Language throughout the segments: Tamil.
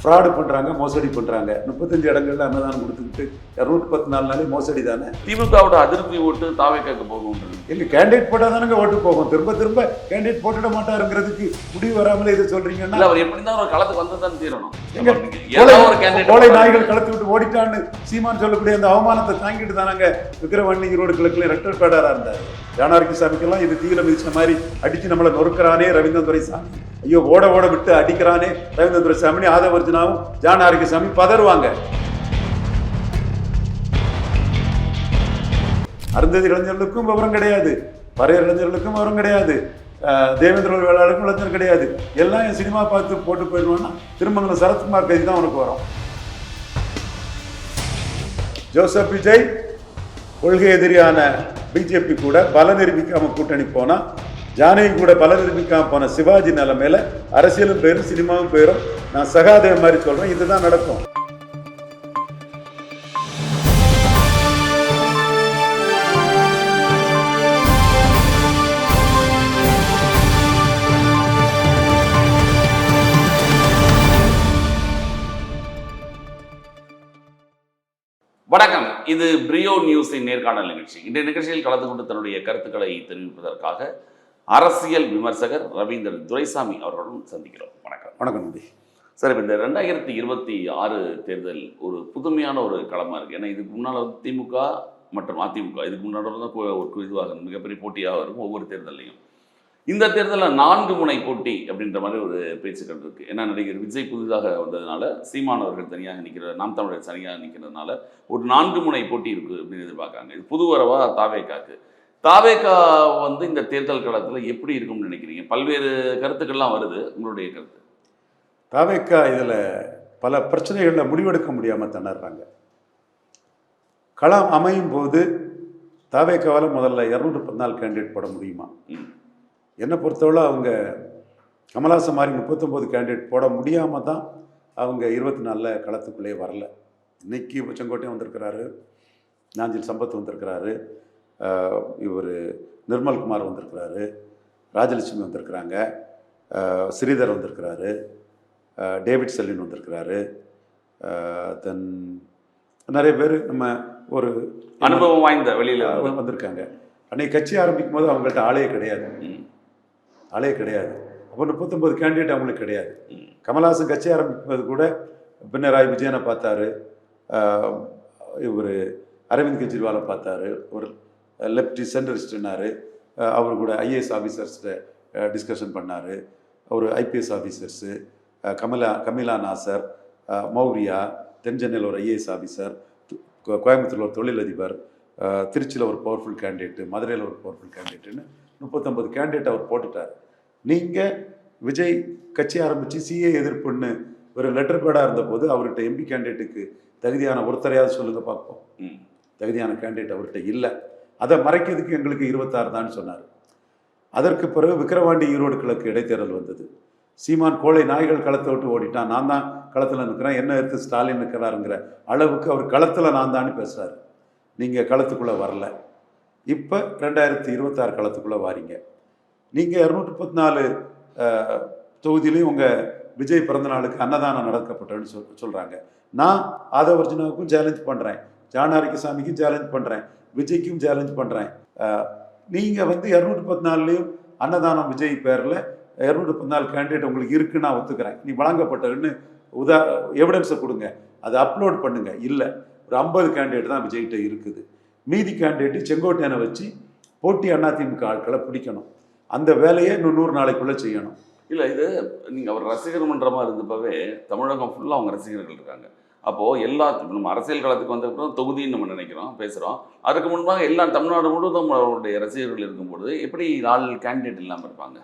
ஃப்ராடு பண்ணுறாங்க, மோசடி பண்ணுறாங்க. 35 இடங்கள்ல அன்னதானம் கொடுத்துக்கிட்டு 214 நாளே மோசடி தானே. திமுகவோட அதிருப்தி ஓட்டு தாவேக்காக்கு போகும். எங்க கேண்டிடேட் போட்டால் தானங்க ஓட்டு போகும். திரும்ப திரும்ப கேண்டிடேட் போட்டுட மாட்டாருங்கிறதுக்கு முடிவு வராமலே இதை சொல்றீங்கன்னா அவர் எப்படி தான் ஒரு களத்துக்கு வந்து தான் தீரணும். கோலை நாய்கள் களத்து விட்டு ஓடிட்டான்னு சீமான் சொல்லக்கூடிய அந்த அவமானத்தை தாங்கிட்டு தானாங்க விக்கிரவாண்டி ஈரோடு கிழக்குல ரெக்டர் பேடரா இருந்தார். ஜானார்கிசாமிக்கெல்லாம் இது தீவிர மிதிச்ச மாதிரி அடிச்சு நம்மளை நொறுக்கிறானே ரவீந்திரன் துரைசாமி, ஐயோ ஓட ஓட விட்டு அடிக்கிறானே ரவீந்திரன் துரைசாமி, ஆதவர்ஜுனாவும் ஜானார்கிசாமி பதறுவாங்க. அருந்ததி இளைஞர்களுக்கும் விவரம் கிடையாது, பறையர் இளைஞர்களுக்கும் விவரம் கிடையாது, தேவேந்திர வேளாளருக்கும் இளைஞர் கிடையாது. எல்லாம் என் சினிமா பார்த்து போட்டு போயிடுவான்னா திருமங்கலம் சரத்குமார் கைதி தான் உனக்கு வரும். ஜோசப் விஜய் கொள்கை எதிரியான பிஜேபி கூட பல நிரூபிக்காம கூட்டணி போனா, ஜானகி கூட பல நிரூபிக்காம போன சிவாஜி நிலைமையில அரசியலும் பேரும் சினிமாவும் பேரும் நான் சகாதேவ மாதிரி சொல்றேன். இதுதான் நடக்கும். வணக்கம், இது பிரியோ நியூஸின் நேர்காணல் நிகழ்ச்சி. இன்றைய நிகழ்ச்சியில் கலந்து கொண்டு தன்னுடைய கருத்துக்களை தெரிவிப்பதற்காக அரசியல் விமர்சகர் ரவீந்திரன் துரைசாமி அவர்களுடன் சந்திக்கிறோம். வணக்கம். வணக்கம் நம்பி. சார், இப்போ இந்த 2026 தேர்தல் ஒரு புதுமையான ஒரு களமாக இருக்குது. ஏன்னா இதுக்கு முன்னால் திமுக மற்றும் அதிமுக இதுக்கு முன்னாடி தான் ஒரு இதுவாக மிகப்பெரிய போட்டியாக இருக்கும் ஒவ்வொரு தேர்தலையும். இந்த தேர்தலில் 4 முனை போட்டி அப்படின்ற மாதிரி ஒரு பேச்சுக்கள் இருக்குது. ஏன்னா நடிகர் விஜய் புதிதாக வந்ததுனால, சீமான் அவர்கள் தனியாக நிற்கிற, நாம் தமிழர் தனியாக நிற்கிறதுனால ஒரு 4 முனை போட்டி இருக்குது அப்படின்னு எதிர்பார்க்காங்க. இது புது வரவா தாவேக்காக்கு? தாவேக்கா வந்து இந்த தேர்தல் களத்தில் எப்படி இருக்கும்னு நினைக்கிறீங்க? பல்வேறு கருத்துக்கள்லாம் வருது, உங்களுடைய கருத்து? தாவேக்கா இதில் பல பிரச்சனைகளில் முடிவெடுக்க முடியாமல் திணறாங்க. களம் அமையும் போது தாவேக்காவால் முதல்ல 214 கேண்டிடேட் போட முடியுமா? என்னை பொறுத்தவரை அவங்க கமலாசன் மாதிரி 39 கேண்டிடேட் போட முடியாமல் தான் அவங்க 24 களத்துக்குள்ளே வரல. இன்னைக்கு செங்கோட்டையன் வந்திருக்கிறாரு, நாஞ்சில் சம்பத் வந்திருக்கிறாரு, இவர் நிர்மல்குமார் வந்திருக்கிறாரு, ராஜலட்சுமி வந்திருக்கிறாங்க, ஸ்ரீதர் வந்திருக்கிறாரு, டேவிட் செல்லின் வந்திருக்கிறாரு, தென் நிறைய பேர் நம்ம ஒரு அனுபவம் வாய்ந்த வெளியில் வந்திருக்காங்க. அன்னைக்கு கட்சி ஆரம்பிக்கும் போது அவங்கள்ட்ட ஆளே கிடையாது. அப்போ 39 கேண்டிடேட் அவங்களுக்கு கிடையாது. கமல்ஹாசன் கட்சி ஆரம்பிப்பது கூட பினராயி விஜயனை பார்த்தாரு, இவர் அரவிந்த் கெஜ்ரிவாலை பார்த்தாரு, ஒரு லெப்டி சென்டரிஸ்ட்னாரு, அவர் கூட ஐஏஎஸ் ஆஃபீஸர்ஸ்கிட்ட டிஸ்கஷன் பண்ணார், ஒரு ஐபிஎஸ் ஆஃபீஸர்ஸு, கமிலா நாசர், மௌரியா, தென்சென்னையில் ஒரு ஐஏஎஸ் ஆஃபீஸர், கோயம்புத்தூரில் ஒரு தொழிலதிபர், திருச்சியில் ஒரு பவர்ஃபுல் கேண்டிடேட்டு, மதுரையில் ஒரு பவர்ஃபுல் கேண்டிடேட்டுன்னு 39 கேண்டிடேட் அவர் போட்டுட்டார். நீங்கள் விஜய் கட்சி ஆரம்பித்து சிஏ எதிர்ப்புன்னு ஒரு லெட்டர் பேடாக இருந்தபோது அவர்கிட்ட எம்பி கேண்டிடேட்டுக்கு தகுதியான ஒருத்தரையாவது சொல்லுங்கள் பார்ப்போம். தகுதியான கேண்டிடேட் அவர்கிட்ட இல்லை. அதை மறைக்கிறதுக்கு எங்களுக்கு 26 தான் சொன்னார். அதற்கு பிறகு விக்கிரவாண்டி ஈரோடு கிழக்கு இடைத்தேர்தல் வந்தது. சீமான் கோலை நாய்கள் களத்தை விட்டு ஓடிட்டான், நான் தான் களத்தில் நிற்கிறேன், என்ன எடுத்து ஸ்டாலின் நிற்கிறாருங்கிற அளவுக்கு அவர் களத்தில் நான் தான்னு பேசுகிறார். நீங்கள் களத்துக்குள்ளே வரல. இப்போ 2026 களத்துக்குள்ளே வாரீங்க. நீங்கள் 214 தொகுதியிலையும் உங்கள் விஜய் பிறந்த நாளுக்கு அன்னதானம் நடக்கப்பட்டதுன்னு சொல்கிறாங்க. நான் ஆதவர்ஜுனாவுக்கும் சேலஞ்ச் பண்ணுறேன், ஜானார்கிசாமிக்கும் சேலஞ்ச் பண்ணுறேன், விஜய்க்கும் சேலஞ்ச் பண்ணுறேன். நீங்கள் வந்து 214லையும் அன்னதானம் விஜய் பேரில் 214 கேண்டிடேட் உங்களுக்கு இருக்குன்னு நான் ஒத்துக்கிறேன், நீ வழங்கப்பட்டதுன்னு எவிடன்ஸை கொடுங்க, அதை அப்லோட் பண்ணுங்க. இல்லை, ஒரு 50 கேண்டிடேட் தான் விஜய்கிட்ட இருக்குது. மீதி கேண்டிடேட்டு செங்கோட்டையனை வச்சு போட்டி அதிமுக ஆட்களை பிடிக்கணும். அந்த வேலையை இன்னும் 100 நாளைக்குள்ளே செய்யணும். இல்லை, இது நீங்கள் அவர் ரசிகர் மன்றமாக இருந்தப்பவே தமிழகம் ஃபுல்லாக அவங்க ரசிகர்கள் இருக்காங்க. அப்போது நம்ம அரசியல் காலத்துக்கு வந்தப்பறம் தொகுதின்னு நம்ம நினைக்கிறோம், பேசுகிறோம். அதுக்கு முன்பாக எல்லா தமிழ்நாடு முழுவதும் அவருடைய ரசிகர்கள் இருக்கும்பொழுது எப்படி 4 கேண்டிடேட் இல்லாமல் இருப்பாங்க?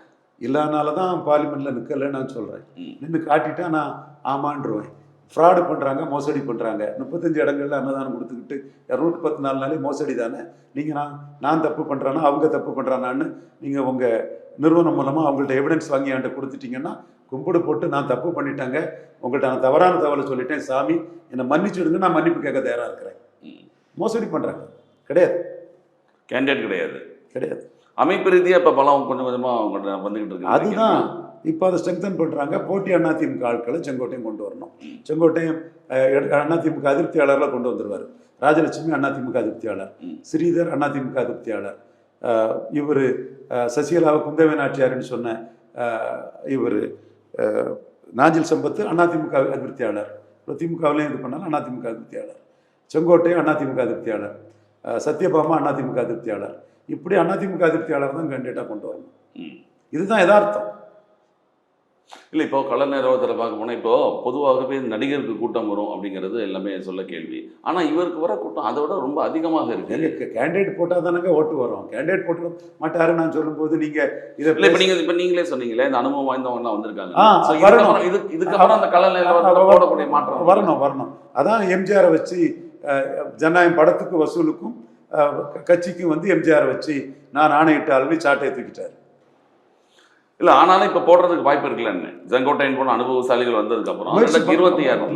இல்லாதனால தான் பார்லிமெண்ட்டில் நிற்கலைன்னு நான் சொல்கிறேன். நின்று காட்டிட்டா நான் ஆமான்றுவேன். ஃப்ராடு பண்ணுறாங்க, மோசடி பண்ணுறாங்க. 35 இடங்கள்ல அன்னதானம் கொடுத்துக்கிட்டு 214 நாளே மோசடி தானே. நீங்கள் நான் தப்பு பண்ணுறானா அவங்க தப்பு பண்ணுறானான்னு நீங்கள் உங்கள் நிறுவனம் மூலமாக அவங்கள்ட்ட எவிடன்ஸ் வாங்கி என்கிட்ட கொடுத்துட்டிங்கன்னா கும்பிடு போட்டு நான் தப்பு பண்ணிட்டாங்க, உங்கள்கிட்ட நான் தவறான தகவலை சொல்லிட்டேன், சாமி என்னை மன்னிச்சுடுங்க, நான் மன்னிப்பு கேட்க தயாராக இருக்கிறேன். மோசடி பண்ணுறாங்க கிடையாது, கேண்டிடேட் கிடையாது. கிடையாது. அமைப்பு ரீதியாக இப்போ பலம் கொஞ்சம் கொஞ்சமாக வந்துக்கிட்டு இருக்கு. அதுதான் இப்போ அதை ஸ்ட்ரெங்தன் பண்ணுறாங்க. போட்டி அதிமுக ஆட்களை செங்கோட்டையும் கொண்டு வரணும். செங்கோட்டையும் அதிமுக அதிருப்தியாளர்லாம் கொண்டு வந்துடுவார். ராஜலட்சுமி அதிமுக அதிருப்தியாளர், ஸ்ரீதர் அதிமுக அதிருப்தியாளர், இவர் சசிகலாவை குந்தவை நாச்சியார்னு சொன்ன இவர் நாஞ்சில் சம்பத்து அதிமுக அதிருப்தியாளர், திமுகவிலையும் இது பண்ணாலும் அதிமுக அதிருப்தியாளர், செங்கோட்டையும் அதிமுக அதிருப்தியாளர், சத்யபாமா அதிமுக அதிருப்தியாளர். இப்படி அதிமுக அதிருப்தியாளர் தான் கேண்டிடேட்டாக கொண்டு வரணும். இதுதான் யதார்த்தம். இல்லை, இப்போ கள நிர்வாகத்தில் பார்க்க போனால் இப்போ பொதுவாகவே நடிகருக்கு கூட்டம் வரும் அப்படிங்கிறது எல்லாமே சொல்ல கேள்வி. ஆனால் இவருக்கு வர கூட்டம் அதை விட ரொம்ப அதிகமாக இருக்கு. எங்கள் கேண்டிடேட் போட்டால் தானங்க ஓட்டு வரும். கேண்டிடேட் போட்டு மாட்டாரு நான் சொல்லும்போது நீங்கள் இதை இல்லை, இப்போ நீங்களே சொன்னீங்களே இந்த அனுபவம் வாய்ந்தவங்கலாம் வந்திருக்காங்க. இதுக்கப்புறம் அந்த கள நிர்வாகத்தில் போடக்கூடிய மாற்றம் வரணும். அதான் எம்ஜிஆரை வச்சு ஜனநாயகம் படத்துக்கு வசூலுக்கும் கட்சிக்கும் வந்து எம்ஜிஆரை வச்சு நான் ஆணையிட்டாலும் சாட்டையை தூக்கிட்டார். இல்லை, ஆனாலும் இப்போ போடுறதுக்கு வாய்ப்பு இருக்குல்லன்னு செங்கோட்டையன் போன அனுபவசாலிகள் வந்ததுக்கு அப்புறம் 2026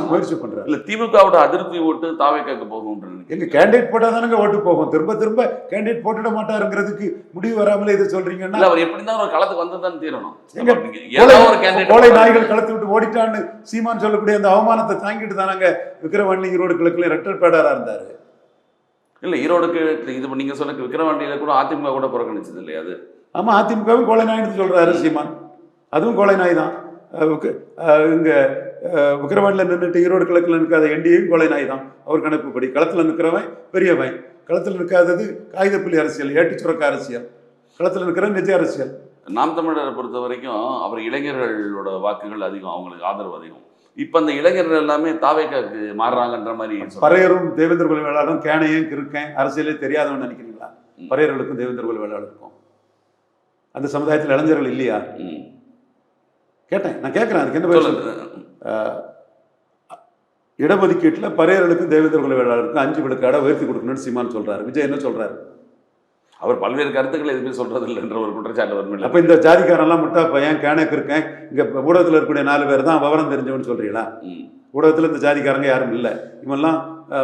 முயற்சி பண்றாரு. இல்லை, திமுகவோட அதிருப்தி ஓட்டு தாவேக்காக்கு போகும்ன்றது எங்க கேண்டிடேட் போட்டா தானங்க ஓட்டு போகும். திரும்ப கேண்டிடேட் போட்டுட மாட்டாருங்கிறதுக்கு முடிவு வராமலே இதை சொல்றீங்கன்னா அவர் எப்படி தான் ஒரு களத்துக்கு வந்து தான் தீரணும். கோலை நாய்கள் களத்து விட்டு ஓடிட்டான்னு சீமான் சொல்லக்கூடிய அந்த அவமானத்தை தாங்கிட்டு தானாங்க விக்கிரவாண்டி ஈரோடு கிழக்குல ரெட்டர் பேடாரா இருந்தாரு. இல்லை, ஈரோடுக்கு இது நீங்க சொன்ன விக்கிரவாண்டியில கூட அதிமுக கூட புறக்கணிச்சது இல்லையா? அது ஆமா, அதிமுகவும் கோலை நாய்னு சொல்றாரு சீமான். அதுவும் கோலை நாய் தான். இங்க விக்கிரவாண்டியில் நின்றுட்டு ஈரோடு கிழக்கில் நிற்காத என்டிஏயும் கோலை நாய் தான். அவர் கணக்குப்படி களத்தில் நிற்கிறவன் பெரியவன், களத்தில் நிற்காதது காகிதப்புள்ளி அரசியல், ஏட்டு சுரக்க அரசியல், களத்தில் நிற்கிற நிஜ அரசியல். நாம் தமிழரை பொறுத்த வரைக்கும் அவர் இளைஞர்களோட வாக்குகள் அதிகம், அவங்களுக்கு ஆதரவு அதிகம். இப்போ அந்த இளைஞர்கள் எல்லாமே தாவேக்காக்கு மாறுறாங்கன்ற மாதிரி. பறையரும் தேவேந்திர குல வேளாளரும் கேனையும் கிருக்கேன் அரசியலே தெரியாதவன்னு நினைக்கிறீங்களா? பறையர்களுக்கும் தேவேந்திர குல வேளாளருக்கும் அந்த சமுதாயத்தில் இளைஞர்கள் இல்லையா? கேட்டேன், நான் கேட்குறேன். அதுக்கு என்ன பதில்? இடஒதுக்கீட்டில் பறையர்களுக்கும் தேவேந்திர குல வேளாளருக்கும் 5 விழுக்காட உயர்த்தி கொடுக்கணும்னு சீமான் சொல்றாரு. விஜய் என்ன சொல்றாரு? அவர் பல்வேறு கருத்துக்களை எதுவுமே சொல்றது இல்லைன்ற ஒரு குற்றச்சாட்டு வரும். அப்போ இந்த ஜாதிக்காரெல்லாம் முட்டா பையன் கேனக்கு இருக்கேன் இங்கே ஊடகத்தில் இருக்கக்கூடிய 4 பேர் தான் விவரம் தெரிஞ்சவன்னு சொல்றீங்களா? ஊடகத்தில் இந்த ஜாதிக்காரங்க யாரும் இல்லை, இவெல்லாம்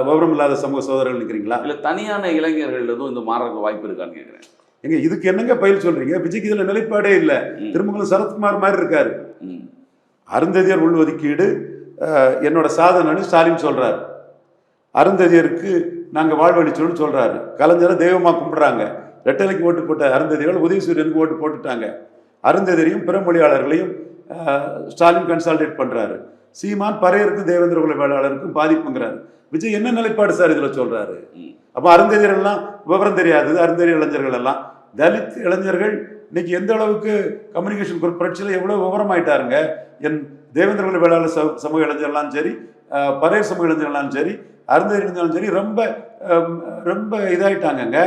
விவரம் இல்லாத சமூக சோதரர்கள் நிற்கிறீங்களா? இல்லை, தனியான இளைஞர்கள் எதுவும் இந்த மாறக்கு வாய்ப்பு இருக்கான்னு கேட்குறேன். எங்க இதுக்கு என்னங்க பயில் சொல்றீங்க? விஜய்க்கு இதுல நிலைப்பாடே இல்லை. திருமங்கலம் சரத்குமார் மாதிரி இருக்காரு. அருந்ததியர் உள்ஒதுக்கீடு என்னோட சாதனைன்னு ஸ்டாலின் சொல்றாரு. அருந்ததியருக்கு நாங்கள் வாழ்வழிச்சோன்னு சொல்றாரு. கலைஞரை தெய்வமாக கும்பிடுறாங்க. ரெட்டலைக்கு ஓட்டு போட்ட அருந்ததியர்கள் உதயசூரியனுக்கு ஓட்டு போட்டுட்டாங்க. அருந்ததியரையும் பிற மொழியாளர்களையும் ஸ்டாலின் கன்சால்டேட் பண்றாரு. சீமான் பறையருக்கும் தேவேந்திர குல வேளாளருக்கும் பாதிப்புங்கிறாரு. விஜய் என்ன நிலைப்பாடு சார் இதுல சொல்றாரு? அப்போ அருந்ததியர் எல்லாம் விவரம் தெரியாது. அருந்ததியர் இளைஞர்கள் எல்லாம் தலித் இளைஞர்கள் இன்னைக்கு எந்த அளவுக்கு கம்யூனிகேஷன் புரட்சியில் எவ்வளவு விவரமாயிட்டாருங்க. என் தேவேந்திர குல வேளாளர் சமூக இளைஞர்களாலும் சரி, பறையர் சமூக இளைஞர்களாலும் சரி, அருந்ததியர் இளைஞர்களும் சரி ரொம்ப ரொம்ப இதாயிட்டாங்கங்க.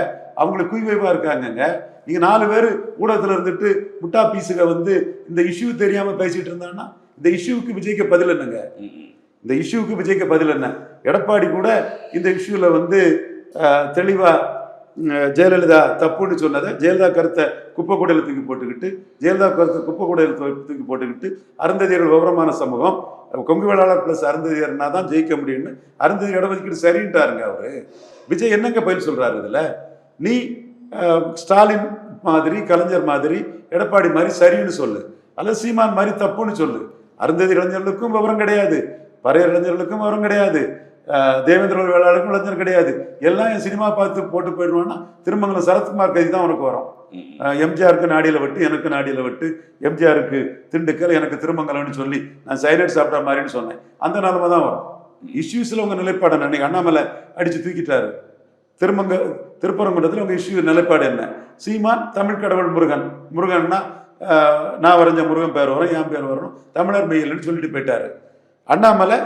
அவங்களுக்கு குய்வைவா இருக்காங்கங்க. நீங்க 4 பேர் ஊடகத்தில் இருந்துட்டு முட்டா பீஸுக வந்து இந்த இஷ்யூ தெரியாம பேசிட்டு இருந்தாங்கன்னா இந்த இஷ்யூவுக்கு விஜய்க்கு பதில் என்னங்க? இந்த இஷ்யூவுக்கு விஜய்க்கு பதில் என்ன? எடப்பாடி கூட இந்த இஷ்யூல வந்து தெளிவா ஜெயலலிதா தப்புன்னு சொன்னதை ஜெயலலிதா கருத்தை குப்பை கூடையில் தூக்கி போட்டுக்கிட்டு, ஜெயலலிதா கருத்தை குப்பை கூடையில் தூக்கி போட்டுக்கிட்டு அருந்ததியர்கள் விவரமான சமூகம், கொங்கு வேளாளர் பிளஸ் அருந்ததியர்னா தான் ஜெயிக்க முடியும்னு அருந்ததியர் இடஒதுக்கீடு சரின்ட்டாருங்க அவரு. விஜய் என்னங்க பதில் சொல்றாரு இதுல? நீ ஸ்டாலின் மாதிரி, கலைஞர் மாதிரி, எடப்பாடி மாதிரி சரின்னு சொல்லு, அல்லது சீமான் மாதிரி தப்புன்னு சொல்லு. அருந்ததி இளைஞர்களுக்கும் விவரம் கிடையாது, பறையர் இளைஞர்களுக்கும் விவரம் கிடையாது, தேவேந்திர வேளாளருக்கும் இளைஞர் கிடையாது. எல்லாம் என் சினிமா பார்த்து போட்டு போயிடுவான்னா திருமங்கலம் சரத்குமார் கைதி தான் உனக்கு வரும். எம்ஜிஆருக்கு நாடியில் வெட்டு, எனக்கு நாடியில் வெட்டு, எம்ஜிஆருக்கு திண்டுக்கல், எனக்கு திருமங்கலம்னு சொல்லி நான் சைலண்ட் சாப்பிட்ற மாதிரின்னு சொன்னேன். அந்த நிலைமை தான் வரும். இஷ்யூஸில் உங்கள் நிலைப்பாடு என்ன? அன்னைக்கு அண்ணாமலை அடித்து தூக்கிட்டாரு. திருப்பரங்குன்றத்தில் உங்கள் இஷ்யூ நிலைப்பாடு என்ன? சீமான் தமிழ் கடவுள் முருகன், முருகன்னா நான் வரைஞ்ச முருகன் பேர் வரும், என் பேர் வரணும், தமிழர் மெயில்னு சொல்லிட்டு போயிட்டாரு. அண்ணாமலை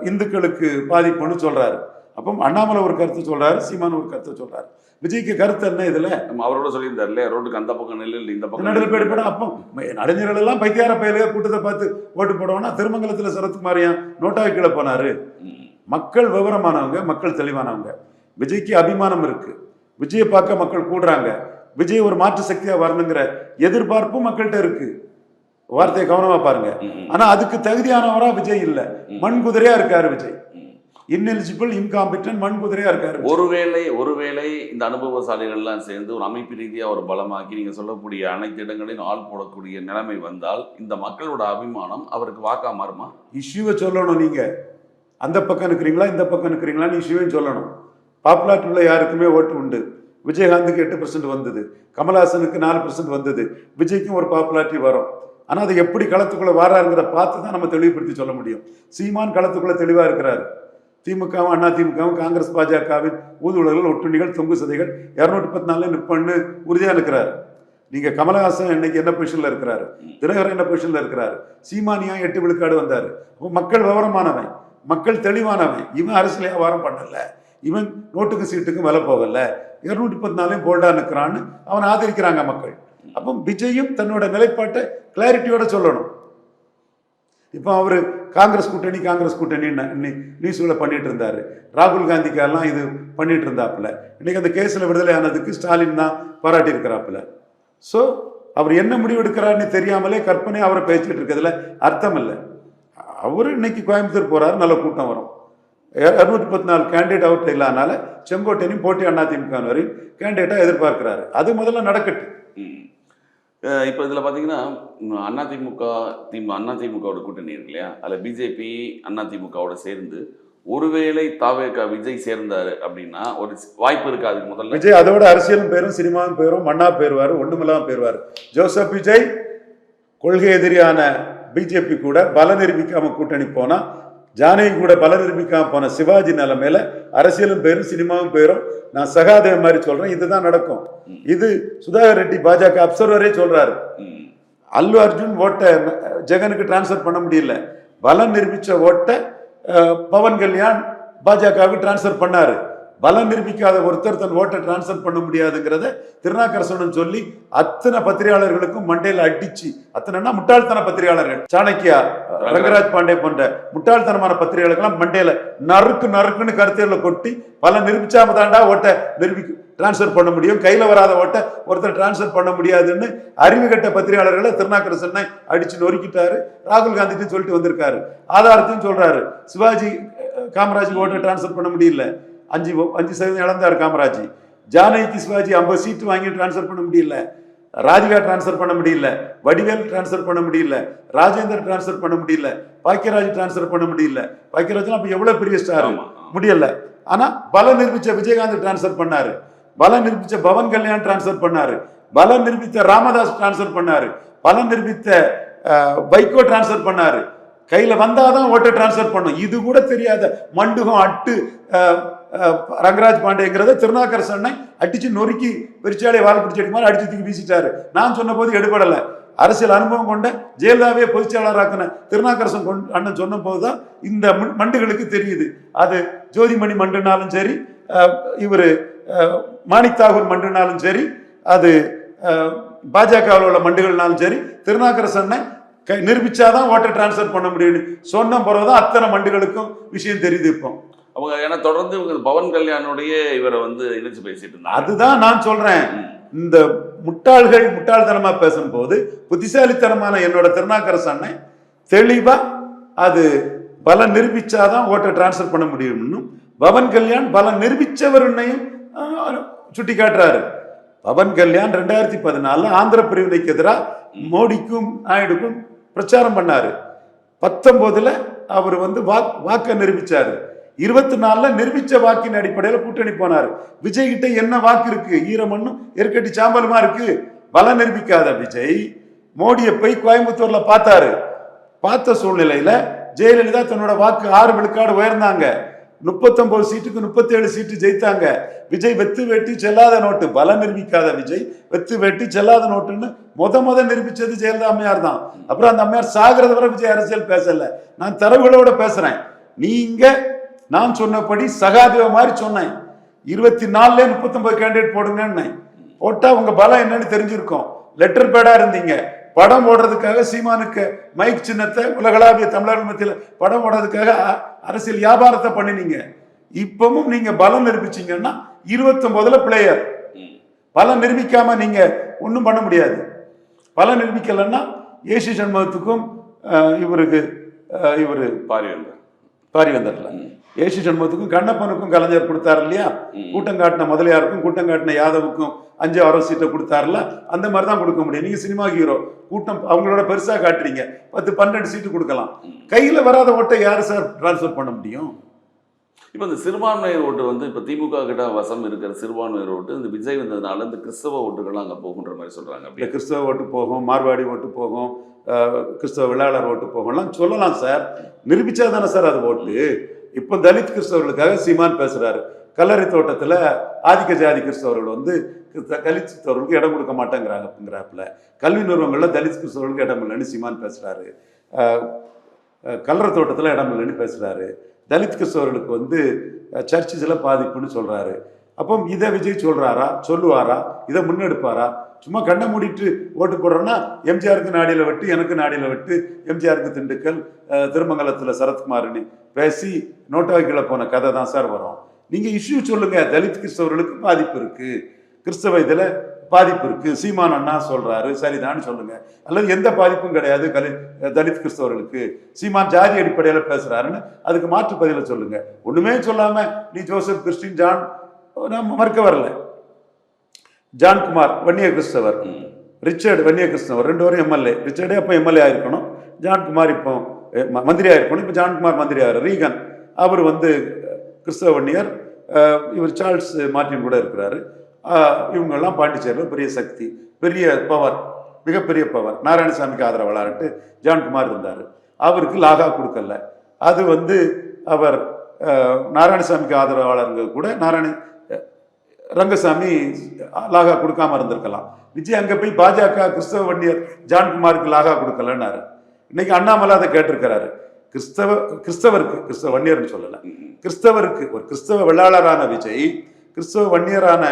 இந்துக்களுக்கு பாதிப்புன்னு சொல்றாரு. அப்போ அண்ணாமலை ஒரு கருத்து சொல்றாரு, சீமான் ஒரு கருத்து சொல்றாரு. விஜய்க்கு கருத்து என்ன இதுல? அவரோட சொல்லியிருந்தாருல, ரோட்டுக்கு அந்த பக்கம் நெல் இந்த பக்கம் நடுவில் போயிட்டு அப்போ நடிகர்கள் எல்லாம் பைத்தியார பயில கூட்டத்தை பார்த்து ஓட்டு போடுவோம்னா திருமங்கலத்தில் சரத்குமாரியா நோட்டாவை கீழே போனாரு. மக்கள் விவரமானவங்க, மக்கள் தெளிவானவங்க. விஜய்க்கு அபிமானம் இருக்கு. விஜயை பார்க்க மக்கள் கூடுறாங்க. விஜய் ஒரு மாற்று சக்தியா வரணுங்கிற எதிர்பார்ப்பும் மக்கள்கிட்ட இருக்கு. வார்த்தையை கவனமா பாருங்க. ஆனா அதுக்கு தகுதியானவரா விஜய் இல்ல, மண் குதிரையா இருக்காரு விஜய். இன்எலிஜிபிள், இன்காம்பிட்டன்ட், மண்குதிரையா இருக்காரு. ஒருவேளை இந்த அனுபவசாலிகள்லாம் சேர்ந்து ஒரு அமைப்பு ரீதியாக ஒரு பலமாக்கி நீங்கள் சொல்லக்கூடிய அனைத்து இடங்களையும் ஆள் போடக்கூடிய நிலைமை வந்தால் இந்த மக்களோட அபிமானம் அவருக்கு வாக்கா மாறுமா? இஷ்யூவை சொல்லணும். நீங்க அந்த பக்கம் இருக்கிறீங்களா இந்த பக்கம் இருக்கிறீங்களான்னு இஷ்யூவையும் சொல்லணும். பாப்புலாரிட்டியில் யாருக்குமே ஓட்டு உண்டு. விஜயகாந்துக்கு 8% வந்தது, கமல்ஹாசனுக்கு 4% வந்தது, விஜய்க்கும் ஒரு பாப்புலாரிட்டி வரும். ஆனால் அதை எப்படி களத்துக்குள்ளே வாராருங்கிற பார்த்து தான் நம்ம தெளிவுபடுத்தி சொல்ல முடியும். சீமான் களத்துக்குள்ளே தெளிவாக இருக்கிறாரு. திமுகவும் அண்ணா திமுகவும் காங்கிரஸ் பாஜகவின் ஊதுகுழல்கள், ஒட்டுண்ணிகள், தொங்கு சதைகள் 214 நிற்பன்னு உறுதியாக இருக்கிறாரு. நீங்கள் கமலஹாசன் இன்னைக்கு என்ன பொசிஷனில் இருக்கிறாரு, தினகரன் என்ன பொசிஷனில் இருக்கிறாரு, சீமானியா 8 விழுக்காடு வந்தார். மக்கள் விவரமானவன், மக்கள் தெளிவானவன். இவன் அரசியல் வியாபாரம் பண்ணல, இவன் நோட்டுக்கு சீட்டுக்கும் விலை போகல, 214 போல்டா நிற்கிறான்னு அவனை ஆதரிக்கிறாங்க மக்கள். அப்போ விஜயும் தன்னோட நிலைப்பாட்டை கிளாரிட்டியோட சொல்லணும். இப்போ அவர் காங்கிரஸ் கூட்டணி நியூஸ்ல பண்ணிட்டு இருந்தாரு. ராகுல் காந்திக்கெல்லாம் இது பண்ணிட்டு இருந்தாப்புல. இன்னைக்கு அந்த கேஸில் விடுதலை ஆனதுக்கு ஸ்டாலின் தான் பாராட்டி இருக்கிறாப்புல. ஸோ அவர் என்ன முடிவு எடுக்கிறாருன்னு தெரியாமலே கற்பனை அவரை பேசிட்டு இருக்கிறதுல அர்த்தம் இல்லை. அவர் இன்னைக்கு கோயம்புத்தூர் போறாரு, நல்ல கூட்டம் வரும். 214 கேண்டிடேட் அவர்கிட்ட இல்லாதனால செங்கோட்டையும் போட்டி அதிமுக வரையும் கேண்டிடேட்டாக எதிர்பார்க்கிறாரு. அது முதல்ல நடக்கட்டும். இப்போ இதில் பார்த்தீங்கன்னா அதிமுகவோட கூட்டணி இருக்கு இல்லையா, அதில் பிஜேபி அதிமுகவோட சேர்ந்து ஒருவேளை தாவேகா விஜய் சேர்ந்தாரு அப்படின்னா ஒரு வாய்ப்பு இருக்கு. அதுக்கு முதல்ல விஜய் அதோட அரசியலும் பேரும் சினிமாவும் பேரும் மண்ணா பேருவாரு, ஒண்ணுமில்லாம பேருவாரு. ஜோசப் விஜய் கொள்கை எதிரியான பிஜேபி கூட பல நிரூபிக்காம கூட்டணி போனா, ஜானகி கூட பல நிரூபிக்காம போன சிவாஜி நிலைமையில அரசியலும் பேரும் சினிமாவும் பேரும். நான் சகாதேவ மாதிரி சொல்றேன், இதுதான் நடக்கும். இது சுதாகர் ரெட்டி பாஜக அப்சர்வரே சொல்றாரு. அல்லு அர்ஜுன் ஓட்டை ஜெகனுக்கு டிரான்ஸ்பர் பண்ண முடியல, பலம் நிரூபிச்ச ஓட்டை பவன் கல்யாண் பாஜகவுக்கு டிரான்ஸ்பர் பண்ணாரு. பலம் நிரூபிக்காத ஒருத்தர் தன் ஓட்டை டிரான்ஸ்பர் பண்ண முடியாதுங்கிறத திருநாக்கரசனும் சொல்லி அத்தனை பத்திரிகையாளர்களுக்கும் மண்டையில் அடிச்சு, அத்தனைன்னா முட்டாள்தன பத்திரிகையாளர்கள், சாணக்கியா, ரங்கராஜ் பாண்டே போன்ற முட்டாள்தனமான பத்திரிகையாளர்கள்லாம் மண்டையில நறுக்குன்னு கருத்தியல கொட்டி பலம் நிரூபிச்சாம தாண்டா ஓட்டை டிரான்ஸ்பர் பண்ண முடியும், கையில வராத ஓட்டை ஒருத்தர் டிரான்ஸ்பர் பண்ண முடியாதுன்னு அறிவு கட்ட பத்திரிகையாளர்களை திருநாக்கரசனை அடிச்சு நொறுக்கிட்டாரு. ராகுல் காந்திட்டு சொல்லிட்டு வந்திருக்காரு, ஆதாரத்தையும் சொல்றாரு. சிவாஜி காமராஜுக்கு ஓட்டை டிரான்ஸ்பர் பண்ண முடியல, 5% இழந்தார் காமராஜ். ஜானகிக்கு சிவாஜி 50 சீட்டு வாங்கி டிரான்ஸ்பர் பண்ண முடியல, ராதிகா டிரான்ஸ்பர் பண்ண முடியல, வடிவேல் டிரான்ஸ்பர் பண்ண முடியல, ராஜேந்தர் டிரான்ஸ்பர் பண்ண முடியல, பாக்கியராஜ் டிரான்ஸ்பர் பண்ண முடியல. பாக்கியராஜ் அப்ப எவ்வளவு பெரிய ஸ்டார், முடியல. ஆனா பலம் நிரூபிச்ச விஜயகாந்த் டிரான்ஸ்பர் பண்ணாரு, பலம் நிரூபிச்ச பவன் கல்யாண் டிரான்ஸ்பர் பண்ணாரு, பலம் நிரூபித்த ராமதாஸ் டிரான்ஸ்பர் பண்ணாரு, பலம் நிரூபித்த வைகோ டிரான்ஸ்பர் பண்ணாரு. கையில வந்தாதான் ஓட்டை டிரான்ஸ்பர் பண்ணும். இது கூட தெரியாத மண்டுகம் அட்டு ரங்கராஜ் பாண்டேங்கிறத திருநாக்கரசனை அடிச்சு நொறுக்கி பெருச்சாலை வாழை பிடிச்சி அடிக்குமாறு அடிச்சு தூக்கி வீசிட்டாரு. நான் சொன்ன போது எடுபடல. அரசியல் அனுபவம் கொண்ட ஜெயலலிதாவே பொதுச்செயலாளராக்கின திருநாக்கரசன் அண்ணன் சொன்ன போதுதான் இந்த மண்டுகளுக்கு தெரியுது. அது ஜோதிமணி மண்டுனாலும் சரி, இவர் மாணிக் தாகூர் மண்டுனாலும் சரி, அது பாஜகவில் உள்ள மண்டுகள்னாலும் சரி, திருநாக்கரசனை நிரூபிச்சாதான் ஓட்டை டிரான்ஸ்பர் பண்ண முடியும்னு சொன்ன பிறகுதான் அத்தனை மண்டுகளுக்கும் விஷயம் தெரியுது. இப்போ அவங்க ஏன்னா தொடர்ந்து பவன் கல்யாணுடைய இவரை இணைச்சு பேசிட்டு இருந்தாங்க. அதுதான் நான் சொல்றேன், இந்த முட்டாள்தனமா பேசும்போது புத்திசாலித்தனமான என்னோட திருநாக்கரசனை தெளிவா அது பலம் நிரூபிச்சாதான் ஓட்டை டிரான்ஸ்பர் பண்ண முடியும்னு பவன் கல்யாண் பலம் நிரூபிச்சவரையும் சுட்டி காட்டுறாரு. பவன் கல்யாண் 2014 ஆந்திர பிரிவினைக்கு எதிராக மோடிக்கும் நாயுடுக்கும் பிரச்சாரம் பண்ணாரு. 19 அவர் வாக்க நிரூபிச்சாரு. 24 நிரூபிச்ச வாக்கின் அடிப்படையில் கூட்டணி போனாரு. விஜய் கிட்ட என்ன வாக்கு இருக்கு? ஈரமண்ணும் எருக்கட்டி சாம்பலுமா இருக்கு. பலம் நிரூபிக்காத விஜய் மோடியை போய் கோயம்புத்தூர்ல பார்த்தாரு. பார்த்த சூழ்நிலையில ஜெயலலிதா தன்னோட வாக்கு 6 விழுக்காடு உயர்ந்தாங்க. 39 சீட்டுக்கு 37 சீட்டு ஜெயித்தாங்க. விஜய் வெத்து வெட்டி செல்லாத நோட்டு. பலம் நிரூபிக்காத விஜய் வெத்து வெட்டி செல்லாத நோட்டுன்னு முத நிரூபிச்சது ஜெயலலிதா அம்மையார் தான். அப்புறம் அந்த அம்மையார் சாகிறது வரை விஜய் அரசியல் பேசல. நான் தரவுகளோட பேசுறேன். நீங்க நான் சொன்னபடி சகாதேவ மாதிரி சொன்னேன். 24 39 கேண்டிடேட் போடுங்கன்னு போட்டா உங்க பலம் என்னன்னு தெரிஞ்சிருக்கும். லெட்டர் பேடா இருந்தீங்க. படம் போடுறதுக்காக சீமானுக்கு மைக் சின்னத்தை உலகளாவிய தமிழர்கள் மத்தியில் படம் போடுறதுக்காக அரசியல் வியாபாரத்தை பண்ணினீங்க. இப்பவும் நீங்க பலம் நிரூபிச்சீங்கன்னா 29 பிளேயர். பலம் நிரூபிக்காம நீங்க ஒன்றும் பண்ண முடியாது. பலம் நிரூபிக்கலன்னா ஏசி சண்முகத்துக்கும் இவரு பாரிவேந்தர்ல. ஏசி சண்முகத்துக்கும் கண்ணப்பனுக்கும் கலைஞர் கொடுத்தாரு இல்லையா? கூட்டம் காட்டின முதலியாருக்கும் கூட்டம் காட்டின யாதவுக்கும் 5-6 சீட்டை கொடுத்தாருல, அந்த மாதிரி தான் கொடுக்க முடியும். நீங்க சினிமா ஹீரோ, கூட்டம் அவங்களோட பெருசா காட்டுறீங்க, 10-12 சீட்டு கொடுக்கலாம். கையில வராத ஓட்டை யாரு சார் டிரான்ஸ்ஃபர் பண்ண முடியும்? இப்போ இந்த சிறுபான்மையர் ஓட்டு வந்து இப்போ திமுக கிட்ட வசம் இருக்கிற சிறுபான்மையர் ஓட்டு இந்த விஜய் வந்ததுனால இந்த கிறிஸ்தவ ஓட்டுகள் அங்கே போகுன்ற மாதிரி சொல்றாங்க. இந்த கிறிஸ்தவ ஓட்டு போகும், மார்வாடி ஓட்டு போகும், கிறிஸ்தவ வெள்ளாளர் ஓட்டு போகும்லாம் சொல்லலாம் சார். நிரூபிச்சா தானே சார் அது ஓட்டு. இப்போ தலித் கிறிஸ்தவர்களுக்காக சீமான் பேசுறாரு. கல்லறை தோட்டத்தில் ஆதிக்க ஜாதி கிறிஸ்தவர்கள் வந்து தலித் கிறிஸ்தவர்களுக்கு இடம் கொடுக்க மாட்டேங்கிறாங்கங்கிறாப்புல. கல்வி நிறுவனங்களில் தலித் கிறிஸ்தவர்களுக்கு இடம் இல்லைன்னு சீமான் பேசுறாரு. கல்லறை தோட்டத்தில் இடம் இல்லைன்னு பேசுறாரு. தலித் கிறிஸ்தவர்களுக்கு வந்து சர்ச்சில் பாதிப்புன்னு சொல்றாரு. அப்போ இதை விஜய் சொல்றாரா, சொல்லுவாரா, இதை முன்னெடுப்பாரா? சும்மா கண்ணை மூடிட்டு ஓட்டு போடுறோன்னா எம்ஜிஆருக்கு நாடியில் வெட்டு, எனக்கு நாடியில் வெட்டு, எம்ஜிஆருக்கு திண்டுக்கல், திருமங்கலத்தில் சரத்குமார்னு பேசி நோட்டாக்கில போன கதை தான் சார் வரும். நீங்கள் இஷ்யூ சொல்லுங்க. தலித் கிறிஸ்தவர்களுக்கு பாதிப்பு இருக்கு, கிறிஸ்தவ இதில் பாதிப்பு இருக்கு, சீமான் அண்ணா சொல்றாரு, சரிதான்னு சொல்லுங்க. அல்லது எந்த பாதிப்பும் கிடையாது தலித் கிறிஸ்தவர்களுக்கு, சீமான் ஜாதி அடிப்படையில் பேசுறாருன்னு அதுக்கு மாற்று பதில சொல்லுங்க. ஒண்ணுமே சொல்லாம நீ ஜோசப் கிறிஸ்டின் ஜான் நம்ம மறுக்க வரல. ஜான்குமார் வன்னிய கிறிஸ்தவர், ரிச்சர்டு வன்னிய கிறிஸ்தவர், 2 பேரும் எம்எல்ஏ. ரிச்சர்டே அப்போ எம்எல்ஏ ஆயிருக்கணும், ஜான்குமார் இப்போ மந்திரி ஆயிருக்கணும். இப்போ ஜான்குமார் மந்திரி ஆகிறார். ரீகன் அவர் வந்து கிறிஸ்தவ வன்னியர். இவர் சார்ல்ஸ் மார்ட்டின் கூட இருக்கிறாரு. இவங்கெல்லாம் பாண்டிச்சேரியில் பெரிய சக்தி, பெரிய பவர், மிகப்பெரிய பவர். நாராயணசாமிக்கு ஆதரவாளர்ட்டு ஜான்குமார் இருந்தார். அவருக்கு லாகா கொடுக்கல. அது வந்து அவர் நாராயணசாமிக்கு ஆதரவாளர்கள் கூட ரங்கசாமி லாகா கொடுக்காம இருந்திருக்கலாம். விஜய் அங்கே போய் பாஜக கிறிஸ்தவ வன்னியர் ஜான்குமாருக்கு லாகா கொடுக்கலன்னாரு. இன்னைக்கு அண்ணாமலை அதை கேட்டிருக்கிறாரு. கிறிஸ்தவருக்கு, கிறிஸ்தவ வன்னியர்னு சொல்லல, கிறிஸ்தவருக்கு, ஒரு கிறிஸ்தவ வெள்ளாளரான விஜய் கிறிஸ்தவ வன்னியரான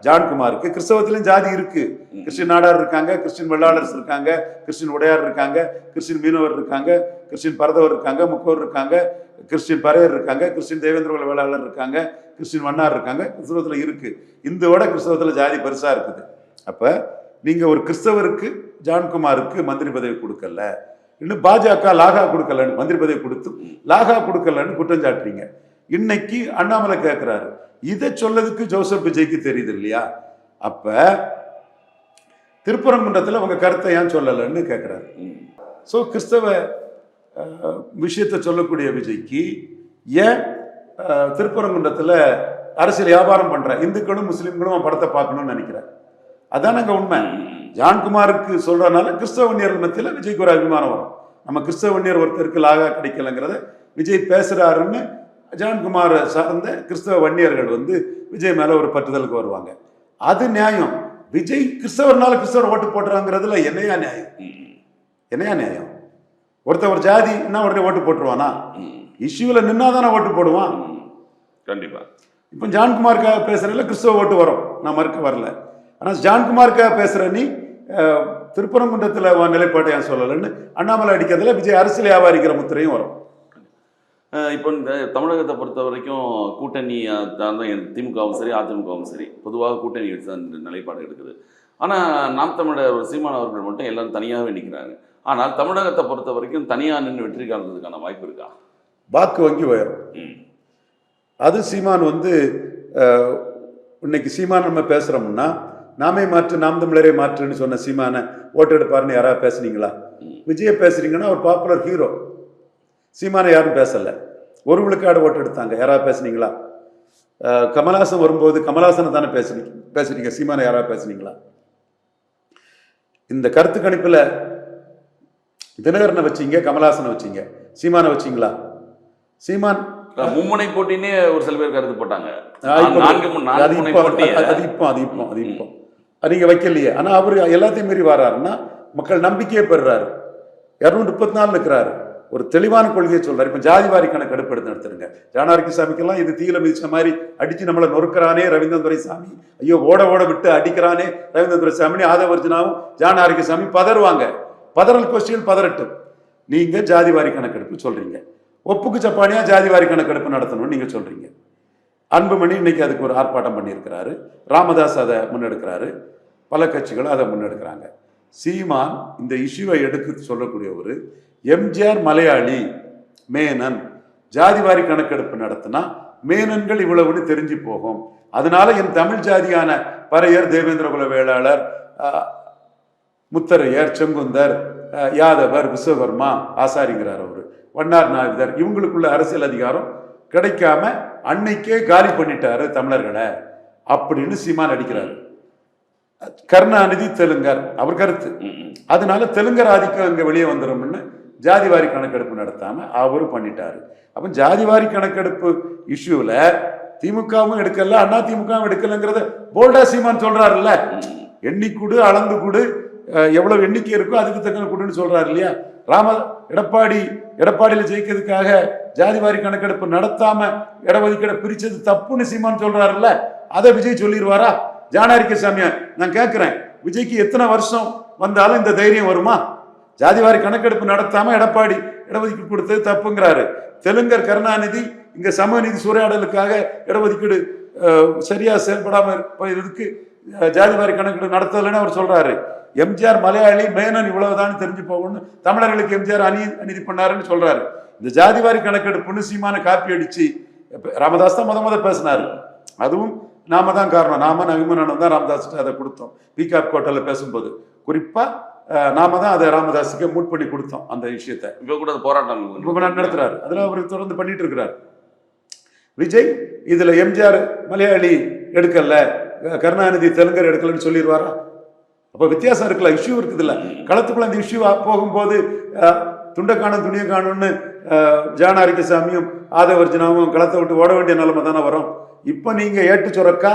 ஜான்குமாருக்கு, கிறிஸ்தவத்திலும் ஜாதி இருக்கு. கிறிஸ்டின் நாடார் இருக்காங்க, கிறிஸ்டின் வெள்ளாளர்ஸ் இருக்காங்க, கிறிஸ்டின் உடையார் இருக்காங்க, கிறிஸ்டின் மீனவர் இருக்காங்க, கிறிஸ்டின் பரதவர் இருக்காங்க, முக்கோர் இருக்காங்க, கிறிஸ்டின் பறையர் இருக்காங்க, கிறிஸ்டின் தேவேந்திர வேளாளர் இருக்காங்க, கிறிஸ்டின் வண்ணார் இருக்காங்க. கிறிஸ்தவத்தில் இருக்கு. இந்துவோட கிறிஸ்தவத்தில் ஜாதி பெருசா இருக்குது. அப்ப நீங்க ஒரு கிறிஸ்தவருக்கு ஜான்குமாருக்கு மந்திரி பதவி கொடுக்கல, இன்னும் பாஜக லாகா கொடுக்கலன்னு மந்திரி பதவி கொடுத்து லாகா கொடுக்கலன்னு குற்றம் சாட்டுறீங்க. இன்னைக்கு அண்ணாமலை கேட்கிறாரு. இதை சொல்லதுக்கு ஜோசப் விஜய்க்கு தெரியுது இல்லையா? அப்ப திருப்பரங்குன்றத்தில் உங்க கருத்தை ஏன் சொல்லலன்னு கேட்கிறாரு. ஸோ கிறிஸ்தவ விஷயத்தை சொல்லக்கூடிய விஜய்க்கு ஏன் திருப்பரங்குன்றத்தில் அரசியல் வியாபாரம் பண்ற இந்துக்களும் முஸ்லிம்களும் படத்தை பார்க்கணும்னு நினைக்கிறேன். அதான் அங்கே உண்மை. ஜான்குமாருக்கு சொல்றதுனால கிறிஸ்தவ வன்னியர்கள் மத்தியில் விஜய்க்கு ஒரு அபிமானம் வரும். நம்ம கிறிஸ்தவ வன்னியர் ஒருத்தருக்கு லாகா கிடைக்கலங்கிறத விஜய் பேசுறாருன்னு ஜான்குமார் சார்ந்த கிறிஸ்தவ வன்னியர்கள் வந்து விஜய் மேல ஒரு பற்றுதலுக்கு வருவாங்க. அது நியாயம். விஜய் கிறிஸ்தவர்னால கிறிஸ்தவர் ஓட்டு போட்டுறாங்கிறதுல என்னையா நியாயம்? என்னையா நியாயம்? ஒருத்தர் ஒரு ஜாதி என்ன உடனே ஓட்டு போட்டுருவானா? இஷ்யூல நின்னாதானே ஓட்டு போடுவான். கண்டிப்பா. இப்போ ஜான்குமாருக்காக பேசுறதுல கிறிஸ்தவ ஓட்டு வரும், நான் மறுக்க வரல. ஆனா ஜான்குமாருக்காக பேசுற நீ திருப்பரங்குன்றத்தில் நிலைப்பாட்டை ஏன் சொல்லலன்னு அண்ணாமலை அடிக்கிறதுல விஜய் அரசியல் வியாபாரிக்கிற முத்திரையும் வரும். இப்போ இந்த தமிழகத்தை பொறுத்த வரைக்கும் கூட்டணி தான் திமுகவும் சரி அதிமுகவும் சரி பொதுவாக கூட்டணி வச்சு தான் நிலைப்பாடு எடுக்குது. ஆனால் நாம் தமிழர் ஒரு சீமான் அவர்கள் மட்டும் எல்லாரும் தனியாகவே நிற்கிறாங்க. ஆனால் தமிழகத்தை பொறுத்த வரைக்கும் தனியாக நின்று வெற்றி காண்றதுக்கான வாய்ப்பு இருக்கா? வாக்கு வங்கி உயரும். அது சீமான் வந்து இன்னைக்கு சீமான் நம்ம பேசுகிறோம்னா நாமே மாற்று, நாம் தமிழரே மாற்றுன்னு சொன்ன சீமானை ஓட்டு எடுப்பாருன்னு யாராவது பேசுனீங்களா? விஜயை பேசுறீங்கன்னா ஒரு பாப்புலர் ஹீரோ. சீமானை யாரும் பேசலை. ஒரு விழுக்காடு ஓட்டு எடுத்தாங்க, யாராவது பேசுனீங்களா? கமல்ஹாசன் வரும்போது கமல்ஹாசனை தானே பேசுறீங்க, சீமானை யாராவது பேசுனீங்களா? இந்த கருத்து கணிப்பில் தினகரனை வச்சிங்க, கமல்ஹாசனை வச்சிங்க, சீமானை வச்சிங்களா? சீமான் மும்முனை போட்டினே ஒரு சில பேர் கருத்து போட்டாங்க. நீங்க வைக்கலையே. ஆனா அவரு எல்லாத்தையும் மீறி வர்றாருன்னா மக்கள் நம்பிக்கையே பெறுறாரு. 234 இருக்கிறாரு. ஒரு தெளிவான கொள்கையை சொல்றாரு. இப்ப ஜாதிவாரி கணக்கு எடுத்து நடத்துருங்க. ஜானார்கிசாமிக்கெல்லாம் இது தீயில மிதிச்ச மாதிரி அடிச்சு நம்மளை நொறுக்கிறானே ரவீந்திரன் துரைசாமி, ஐயோ ஓட ஓட விட்டு அடிக்கிறானே ரவீந்திரன் துரைசாமி, ஆதவர்ஜனாவும் ஜானார்கிசாமி பதறுவாங்க. பதறல் கொஸ்டின் பதறட்டும். நீங்க ஜாதிவாரி கணக்கெடுப்பு சொல்றீங்க. ஒப்புக்கு சப்பானியா ஜாதிவாரி கணக்கெடுப்பு நடத்தணும்னு நீங்க சொல்றீங்க. அன்புமணி இன்னைக்கு அதுக்கு ஒரு ஆர்ப்பாட்டம் பண்ணியிருக்கிறாரு. ராமதாஸ் அதை முன்னெடுக்கிறாரு. பல கட்சிகளும் அதை முன்னெடுக்கிறாங்க. சீமான் இந்த இஷ்யூவை எடுத்து சொல்லக்கூடிய ஒரு எம்ஜிஆர் மலையாளி, மேனன், ஜாதிவாரி கணக்கெடுப்பு நடத்தினா மேனன்கள் இவ்வளவுன்னு தெரிஞ்சு போகும். அதனால என் தமிழ் ஜாதியான பறையர், தேவேந்திரகுல வேளாளர், முத்தரையர், செங்குந்தர், யாதவர், விஸ்வகர்மா, ஆசாரிங்கிறார் அவரு, வண்ணார் நாவிதர், இவங்களுக்குள்ள அரசியல் அதிகாரம் கிடைக்காம அன்னைக்கே காலி பண்ணிட்டாரு தமிழர்களை அப்படின்னு சீமான் அடிக்கிறாரு. கருணாநிதி தெலுங்கர், அவர் கருத்து. அதனால தெலுங்கர் ஆதிக்கம் அங்க வெளியே வந்துடும்னு ஜாதிவாரி கணக்கெடுப்பு நடத்தாம அவரு பண்ணிட்டாரு. அப்ப ஜாதிவாரி கணக்கெடுப்பு இஷ்யூல திமுகவும் எடுக்கல, அண்ணா திமுகவும் எடுக்கலங்கிறத போல்டா சீமான் சொல்றாருல்ல. எண்ணிக்கூடு, அளந்து கூடு, எவ்வளவு எண்ணிக்கை இருக்கோ அதுக்கு தக்க கூடுன்னு சொல்றாரு இல்லையா. எடப்பாடியில ஜெயிக்கிறதுக்காக ஜாதிவாரி கணக்கெடுப்பு நடத்தாம இடஒதுக்கீட பிரிச்சது தப்புன்னு சீமான் சொல்றாருல்ல. அதை விஜய் சொல்லிடுவாரா? ஜானாரிக்க சாமியா நான் கேட்கிறேன், விஜய்க்கு எத்தனை வருஷம் வந்தாலும் இந்த தைரியம் வருமா? ஜாதிவாரி கணக்கெடுப்பு நடத்தாம எடப்பாடி இடஒதுக்கீடு கொடுத்தது தப்புங்கிறாரு. தெலுங்கர் கருணாநிதி இங்க சமநீதி சூறையாடலுக்காக இடஒதுக்கீடு சரியா செயல்படாம போயிருதுக்கு ஜாதிவாரி கணக்கெடுப்பு நடத்தலைன்னு அவர் சொல்றாரு. எம்ஜிஆர் மலையாளி, மேனன் இவ்வளவுதான் தெரிஞ்சு போகணும்னு தமிழர்களுக்கு எம்ஜிஆர் அநீதி பண்ணாருன்னு சொல்றாரு. இந்த ஜாதிவாரி கணக்கெடுப்புன்னு சீமான காப்பி அடிச்சு ராமதாஸ் தான் முத பேசினாரு. அதுவும் நாம தான் காரணம், நாம நகிமனன் தான் ராமதாஸ் அதை கொடுத்தோம். பிகாப் கோட்டல பேசும்போது குறிப்பா நாம தான் அதை ராமதாஸுக்கு மூட் பண்ணி கொடுத்தோம் அந்த விஷயத்தை. இப்போ கூட போராட்டம் நடத்துறாரு, அதுல அவர் தொடர்ந்து பண்ணிட்டு இருக்கிறார். விஜய் இதுல எம்ஜிஆர் மலையாளி எடுக்கல, கருணாநிதி தெலுங்கர் எடுக்கலன்னு சொல்லிடுவாரா? அப்ப வித்தியாசம் இருக்குல்ல, இஷ்யூ இருக்குது இல்ல. களத்துக்குள்ள அந்த இஷ்யூ போகும்போது துண்டை காணும் துணியை காணும்னு ஜானாரிக்கசாமியும் ஆதவர்ஜனாவும் களத்தை விட்டு ஓட வேண்டிய நிலைமை தானே வரும். இப்ப நீங்க ஏட்டு சுரக்கா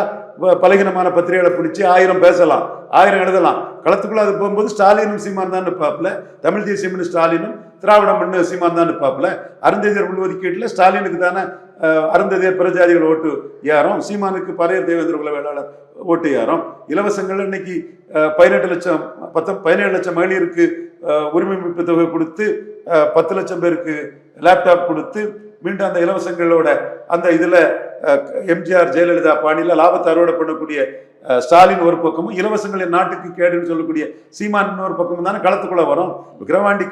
பலகீனமான பத்திரிகைகளை பிடிச்சி 1000 பேசலாம், 1000 எழுதலாம். களத்துக்குள்ள அது போகும்போது ஸ்டாலினும் சீமான் தான் நிற்பாப்புல, தமிழ் தேசியம்னு ஸ்டாலினும், திராவிடம்னு சீமான் தான் நிற்பாப்புல. அருந்ததியர் உள்ஒதுக்கீட்டுல ஸ்டாலினுக்கு தானே அருந்ததியர் பிரஜாதிகள் ஓட்டு ஏறும், சீமானுக்கு பறையர் தேவேந்திரகுல வேளாளர் ஓட்டு ஏறும். இலவசங்கள் இன்னைக்கு 17 லட்சம் மகளிருக்கு உரிமை மீட்பு தொகை கொடுத்து 10 லட்சம் பேருக்கு லேப்டாப் கொடுத்து மீண்டும் அந்த இலவசங்களோட அந்த இதுல எம்ஜிஆர் ஜெயலலிதா பாணியில லாபத்தை அறுவடை பண்ணக்கூடிய ஸ்டாலின் ஒரு பக்கமும், இலவசங்களின் நாட்டுக்கு கேடுன்னு சொல்லக்கூடிய சீமான் ஒரு பக்கமும் தானே களத்துக்குள்ள வரும். விக்கிரவாண்டி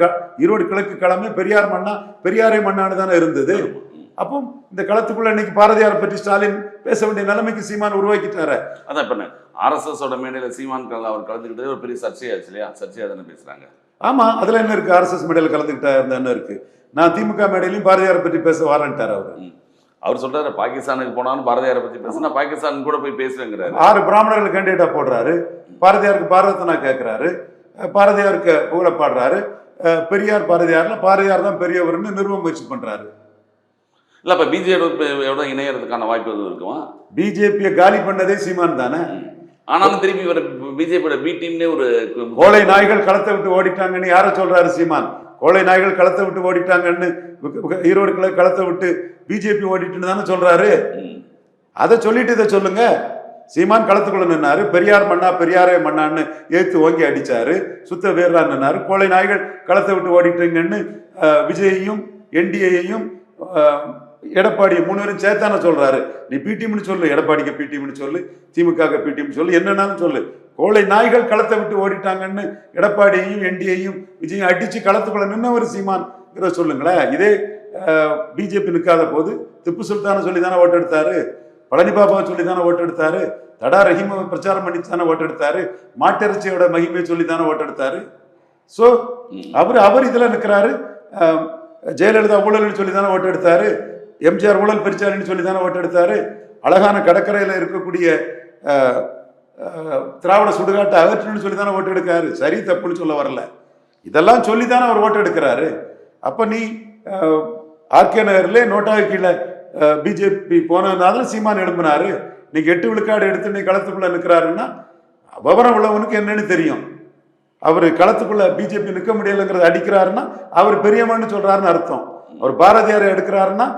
ஈரோடு கிழக்கு கிழமை பெரியார் மண்ணா, பெரியாரை மண்ணான்னு தானே இருந்தது. அப்போ இந்த களத்துக்குள்ள இன்னைக்கு பாரதியாரை பற்றி ஸ்டாலின் பேச வேண்டிய நிலைமைக்கு சீமான் உருவாக்கிட்டாரு. அதான் இப்ப RSS மேடையில சீமான் அவர் கலந்துக்கிட்டது ஒரு பெரிய சர்ச்சையாச்சு இல்லையா? சர்ச்சையா தானே பேசுறாங்க. ஆமா, அதுல என்ன இருக்கு? RSS மேடையில கலந்துக்கிட்டா இருந்தா என்ன இருக்கு? நான் திமுக மேடையிலையும் பாரதியாரை பற்றி பேச வாரன்ட்டார் அவரு. அவர் சொல்றாரு பாகிஸ்தானுக்கு போனாலும் பாரதியாரை பற்றி பேசினா பாகிஸ்தான் கூட போய் பேசுவேங்கிறாரு. 6 பிராமணர்கள் கேண்டிடேட்டா போடுறாரு, பாரதியாருக்கு பாரதனா கேட்கிறாரு, பாரதியாருக்கு புகழ பாடுறாரு, பெரியார் பாரதியார்ல பாரதியார் தான் பெரியவர்னு நிறுவ முயற்சி பண்றாரு. இல்ல இப்ப பிஜேபியோட இணையறதுக்கான வாய்ப்பு எதுவும் இருக்குமா? பிஜேபியை காலி பண்ணதே சீமான் தானே. ஆனாலும் திருப்பி இவர் பிஜேபியோட பி டீம்னே ஒரு கோழை நாய்கள் களத்தை விட்டு ஓடிட்டாங்கன்னு யார சொல்றாரு சீமான்? கோழை நாய்கள் களத்தை விட்டு ஓடிட்டாங்கன்னு ஈரோடு களத்தை விட்டு பிஜேபி ஓடிட்டுன்னு தானே சொல்றாரு. அதை சொல்லிட்டு இதை சொல்லுங்க. சீமான் களத்துக்குள்ள நின்னாரு, பெரியார் மண்ணா பெரியாரே மண்ணான்னு ஏத்து ஓங்கி அடிச்சாரு, சுத்த வேறா நின்னாரு. கோழை நாய்கள் களத்தை விட்டு ஓடிட்டுங்கன்னு விஜயையும் என்டிஏயையும் எடப்பாடி 3 பேரும் சேர்த்தான சொல்றாரு. நீ பிடிஎம்னு சொல்லு, எடப்பாடிக்கு பிடிஎம்னு சொல்லு, திமுக பிடிஎம் சொல்லு, என்னன்னாலும் சொல்லு. கோழை நாய்கள் களத்தை விட்டு ஓடிட்டாங்கன்னு எடப்பாடியையும் என்டிஏயும் விஜயும் அடிச்சு களத்துக்குள்ள நின்ன ஒரு சீமான் சொல்லுங்களேன். இதே பிஜேபி நிற்காத போது திப்பு சுல்தானை சொல்லி தானே ஓட்டு எடுத்தாரு, பழனி பாபாவை சொல்லி தானே ஓட்டு எடுத்தாரு, தடா ரஹீமை பிரச்சாரம் பண்ணி தானே ஓட்டு எடுத்தாரு, மாட்டிறைச்சியோட மகிமையை சொல்லி தானே ஓட்டு எடுத்தாரு. ஸோ அவர் இதுல நிற்கிறாரு. ஜெயலலிதா ஊழல்னு சொல்லி தானே ஓட்டு எடுத்தாரு, எம்ஜிஆர் ஊழல் பெருச்சாருன்னு சொல்லி தானே ஓட்டு எடுத்தாரு, அழகான கடற்கரையில் இருக்கக்கூடிய திராவிட சுடுகாட்டை அகற்றணும்னு சொல்லி தானே ஓட்டு எடுக்காரு. சரி தப்புன்னு சொல்ல வரல, இதெல்லாம் சொல்லி தானே அவர் ஓட்டு எடுக்கிறாரு. அப்ப நீ ஆர்கே நகர்ல நோட்டாக கீழே பிஜேபி போனதுனால சீமான் எழும்பினாரு. நீங்க 8 விழுக்காடு எடுத்து நீ களத்துக்குள்ள நிற்கிறாருன்னா விவரம் உள்ளவனுக்கு என்னன்னு தெரியும். அவர் களத்துக்குள்ள பிஜேபி நிற்க முடியலைங்கிறத அடிக்கிறாருன்னா அவர் பெரியவன்னு சொல்றாருன்னு அர்த்தம். அவர் பாரதியாரை எடுக்கிறாருன்னா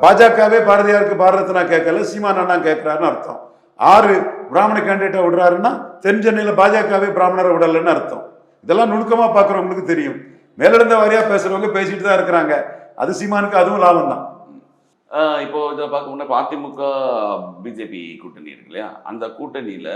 பாஜகவே பாரதியாருக்கு பாரதனா கேட்கல, சீமான் அண்ணா கேட்கிறாருன்னு அர்த்தம். 6 பிராமண கேண்டிடேட்டை விடுறாருன்னா தென் சென்னையில பாஜகவே பிராமணரை விடலன்னு அர்த்தம். இதெல்லாம் நுணுக்கமா பாக்குறவங்களுக்கு தெரியும். மேலிருந்த வாரியா பேசுறவங்க பேசிட்டு தான் இருக்கிறாங்க. அது சீமானுக்கு அதுவும் லாபம் தான். இப்போ இதை பார்க்க அதிமுக பிஜேபி கூட்டணி இருக்கு இல்லையா? அந்த கூட்டணியில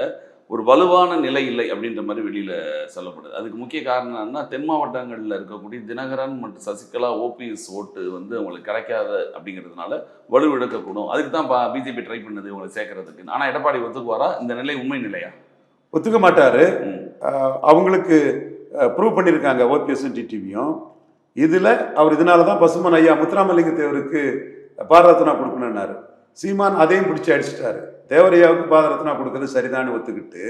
ஒரு வலுவான நிலை இல்லை அப்படின்ற மாதிரி வெளியில் சொல்லப்படுது. அதுக்கு முக்கிய காரணம் என்னன்னா, தென் மாவட்டங்களில் இருக்கக்கூடிய தினகரன் மற்றும் சசிகலா ஓபிஎஸ் ஓட்டு வந்து அவங்களுக்கு கிடைக்காத அப்படிங்கிறதுனால வலுவிழக்கக்கூடும். அதுக்கு தான் பிஜேபி ட்ரை பண்ணுது இவங்களை சேர்க்கறதுக்கு. ஆனால் எடப்பாடி ஒத்துக்குவாரா? இந்த நிலை உண்மை நிலையா? ஒத்துக்க மாட்டாரு. அவங்களுக்கு ப்ரூவ் பண்ணியிருக்காங்க ஓபிஎஸும் டிடிவியும். இதில் அவர் இதனால தான் பசுமன் ஐயா முத்துராமலிங்க தேவருக்கு பாரத ரத்னா கொடுக்கணுன்னாரு. சீமான் அதையும் பிடிச்சி அடிச்சிட்டாரு. தேவரையாவுக்கு பாரத ரத்னா கொடுக்கறது சரிதான்னு ஒத்துக்கிட்டு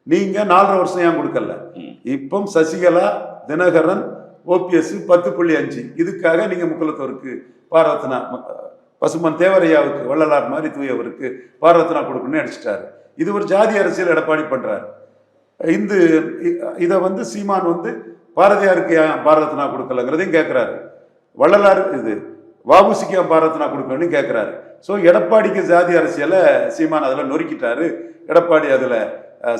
நீங்கள் 4.5 வருஷம் ஏன் கொடுக்கல? இப்போ சசிகலா, தினகரன், ஓபிஎஸ் 10.5 இதுக்காக நீங்கள் முக்குலத்தோருக்கு பாரத ரத்னா, பசுமன் தேவரையாவுக்கு வள்ளலார் மாதிரி தூயவருக்கு பாரத ரத்னா கொடுக்கணும்னு அடிச்சிட்டாரு. இது ஒரு ஜாதி அரசியல் எடப்பாடி பண்ணுறாரு. இதை வந்து சீமான் வந்து பாரதியாருக்கு ஏன் பாரத ரத்னா கொடுக்கலங்கிறதையும் கேட்குறாரு. வள்ளலார் இது வஉசிக்கு ஏன் பாரத ரத்னா கொடுக்கணும்னு கேட்குறாரு. ஸோ எடப்பாடிக்கு ஜாதி அரசியலை சீமான் அதில் நொறுக்கிட்டாரு. எடப்பாடி அதில்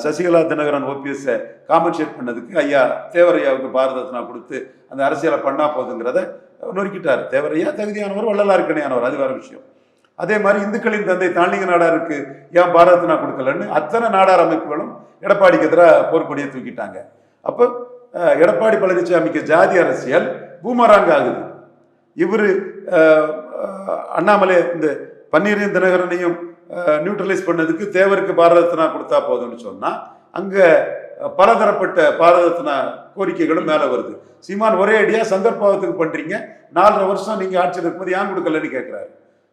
சசிகலா, தினகரன், ஓபிஎஸ்ஸை காம்பன்சேட் பண்ணதுக்கு ஐயா தேவரையாவுக்கு பாரத ரத்னா கொடுத்து அந்த அரசியலை பண்ணா போதுங்கிறத நொறுக்கிட்டார். தேவரையா தகுதியானவர், வள்ளலாருக்கு இணையானவர், அது வேற விஷயம். அதே மாதிரி இந்துக்களின் தந்தை தாண்டிங்க நாடாருக்கு ஏன் பாரத ரத்னா கொடுக்கலன்னு அத்தனை நாடார் அமைப்புகளும் எடப்பாடிக்கு எதிராக போர்க்கொடியை தூக்கிட்டாங்க. அப்போ எடப்பாடி பழனிசாமிக்கு ஜாதி அரசியல் பூமராங்க ஆகுது. இவர் அண்ணாமலை இந்த பன்னீரையும் தினகரனையும் நியூட்ரலைஸ் பண்ணதுக்கு தேவருக்கு பாரத ரத்னா கொடுத்தா போதும்னு சொன்னால் அங்கே பலதரப்பட்ட பாரத ரத்னா கோரிக்கைகளும் மேலே வருது. சீமான் ஒரே அடியாக சந்தர்ப்பாவத்துக்கு பண்ணுறீங்க, 4.5 வருஷம் நீங்கள் ஆட்சியில் இருக்கும்போது ஏன் கொடுக்கலன்னு கேட்குறாரு.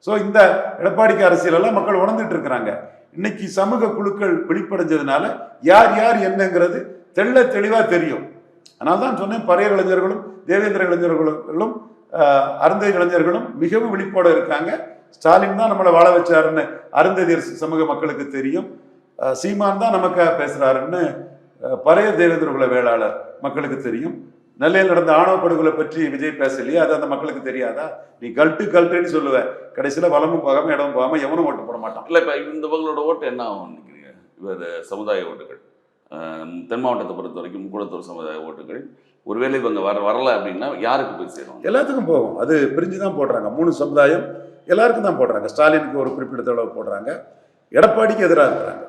ஸோ இந்த எடப்பாடிக்கு அரசியலெல்லாம் மக்கள் உணர்ந்துட்டு இருக்கிறாங்க. இன்னைக்கு சமூக குழுக்கள் வெளிப்படைஞ்சதுனால யார் யார் என்னங்கிறது தெளிவாக தெரியும். அதனால தான் சொன்னேன், பறையர் இளைஞர்களும் தேவேந்திர இளைஞர்களும் அருந்ததி இளைஞர்களும் மிகவும் விழிப்போடு இருக்காங்க. ஸ்டாலின் தான் நம்மளை வாழ வச்சாருன்னு அருந்ததியர் சமூக மக்களுக்கு தெரியும். சீமான் தான் நமக்காக பேசுறாருன்னு பறையர் தேவேந்திர குல வேளாளர் மக்களுக்கு தெரியும். நெல்லையில் நடந்த ஆணவ படுகொலை பற்றி விஜய் பேசலையே, அது அந்த மக்களுக்கு தெரியாதா? நீ கல்ட்டுன்னு சொல்லுவேன், கடைசியில் வளமும் போகாம இடமும் போகாம எவனும் ஓட்டு போட மாட்டான். இல்லை, இப்போ இந்த பங்களோட ஓட்டு என்ன ஆகும் நினைக்கிறீங்க? இவர் சமுதாய ஓட்டுகள் தென் மாவட்டத்தை பொறுத்த வரைக்கும் முக்குளத்தூர் சமுதாய ஓட்டுகள் ஒருவேளை இவங்க வரல அப்படின்னா யாருக்கு போய் சேரும்? எல்லாத்துக்கும் போகும். அது பிரிஞ்சு தான் போடுறாங்க. 3 சமுதாயம் எல்லாருக்கும் தான் போடுறாங்க. ஸ்டாலினுக்கு ஒரு குறிப்பிட்ட அளவு போடுறாங்க. எடப்பாடிக்கு எதிராக இருக்கிறாங்க.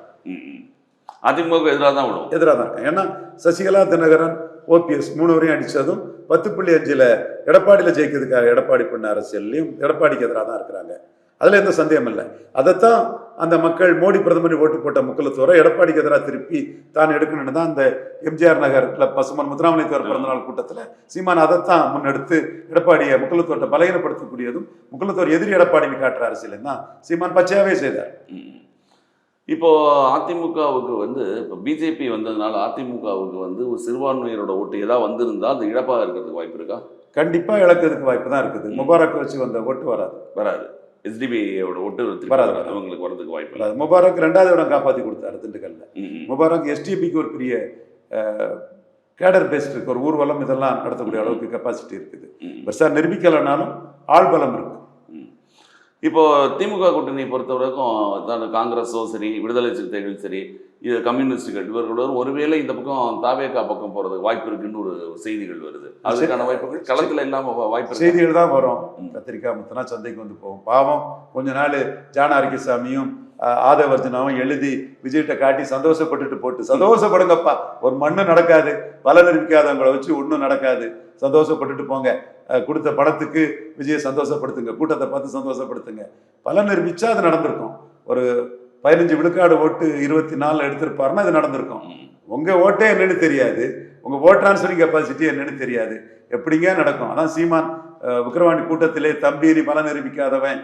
அதிமுக எதிராக தான் விடும். எதிராக தான் இருக்காங்க. ஏன்னா சசிகலா, தினகரன், ஓபிஎஸ் 3 வரையும் அடித்ததும் 10.5 எடப்பாடியில் ஜெயிக்கிறதுக்காக எடப்பாடி பண்ண அரசியல்லையும் எடப்பாடிக்கு எதிராக தான் இருக்கிறாங்க. அதில் எந்த சந்தேகம் இல்லை. அதைத்தான் அந்த மக்கள் மோடி பிரதமர் ஓட்டு போட்ட முக்குலத்தோரை எடப்பாடிக்கு எதிராக திருப்பி தான் எடுக்கணும்னு தான் அந்த எம்ஜிஆர் நகரில் பசுமன் முத்துராமலிங்க தேவர் பிறந்தநாள் கூட்டத்தில் சீமான் அதைத்தான் முன்னெடுத்து எடப்பாடியை முக்குலத்தோரை பலகீனப்படுத்தக்கூடியதும் முக்குலத்தோர் எதிரி எடப்பாடின்னு காட்டுற அரசியல் தான் சீமான் பச்சையாகவே செய்தார். இப்போ அதிமுகவுக்கு வந்து இப்போ பிஜேபி வந்ததுனால அதிமுகவுக்கு வந்து ஒரு சிறுபான்மையரோட ஓட்டு ஏதாவது வந்திருந்தா அது இழப்பாக இருக்கிறதுக்கு வாய்ப்பு இருக்கா? கண்டிப்பாக இழக்கிறதுக்கு வாய்ப்பு தான் இருக்குது. முபாரக் வச்சு வந்த ஓட்டு வராது. எஸ்டிபிஐயோட ஓட்டு வராது. அவங்களுக்கு வரதுக்கு வாய்ப்பு இல்லை. முபாரக் 2வது இடம் காப்பாற்றி கொடுத்தாரு திண்டுக்கல்ல. முபாரக் எஸ்டிபிக்கு ஒரு பெரிய கேடர் பேஸ்ட் இருக்கு, ஒரு ஊர்வலம் இதெல்லாம் நடத்தக்கூடிய அளவுக்கு கெப்பாசிட்டி இருக்குது. பெருசாக நிரூபிக்கலைனாலும் ஆள் பலம் இருக்கு. இப்போ திமுக கூட்டணியை பொறுத்த வரைக்கும் காங்கிரஸோ சரி, விடுதலை சிறுத்தைகள் சரி, இது கம்யூனிஸ்டுகள் இவர்களுடன் ஒருவேளை இந்த பக்கம் தாவேகா பக்கம் போகிறதுக்கு வாய்ப்பு இருக்குன்னு ஒரு செய்திகள் வருது. அதுக்கான வாய்ப்புகள் களத்தில் இல்லாமல் வாய்ப்பு செய்திகள் தான் வரும். கத்திரிக்காய் முத்தனா சந்தைக்கு வந்து போகும். பாவம் கொஞ்ச நாள் ஜான ஆரோக்கியசாமியும் ஆதவர்ஜனாவும் எழுதி விஜய்கிட்ட காட்டி சந்தோஷப்படுங்கப்பா, ஒரு மண்ணு நடக்காது, பலன் இருக்காதவங்களை வச்சு ஒன்றும் நடக்காது, சந்தோஷப்பட்டுட்டு போங்க, கொடுத்த படத்துக்கு விஜயை சந்தோஷப்படுத்துங்க, கூட்டத்தை பார்த்து சந்தோஷப்படுத்துங்க. பலன் நிரூபிச்சா அது நடந்திருக்கும். ஒரு 15 விழுக்காடு ஓட்டு 24 எடுத்திருப்பாருன்னா அது நடந்திருக்கும். உங்கள் ஓட்டே என்னன்னு தெரியாது, உங்கள் ஓட் டிரான்ஸ்ஃபரிங் கெப்பாசிட்டி என்னன்னு தெரியாது, எப்படிங்க நடக்கும்? அதான் சீமான் விக்கிரவாண்டி கூட்டத்திலே தம்பி நீ பலன் நிரூபிக்காதவன்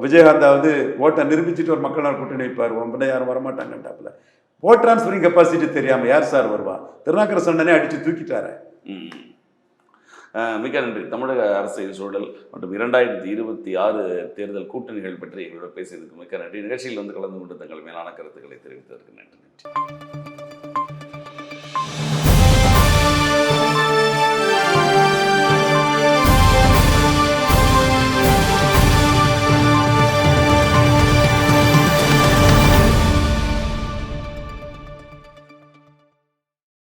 விஜயகாந்தாவது ஓட்டை நிரூபிச்சுட்டு ஒரு மக்கள் கூட்டணி வைப்பார், உங்கள்கிட்ட யாரும் வரமாட்டாங்கன்றாப்புல. ஓட் டிரான்ஸ்ஃபரிங் கெப்பாசிட்டி தெரியாமல் யார் சார் வருவா? திருநாக்கர சண்டனே அடித்து தூக்கிட்டாரு. மிக நன்றி. தமிழக அரசியல் சூழல் மற்றும் 2026 தேர்தல் கூட்டணிகள் பற்றி எங்களோட பேசியதுக்கு மிக்க நன்றி. நிகழ்ச்சியில் வந்து கலந்து கொண்டு தங்கள் மேலான கருத்துக்களை தெரிவித்ததற்கு நன்றி.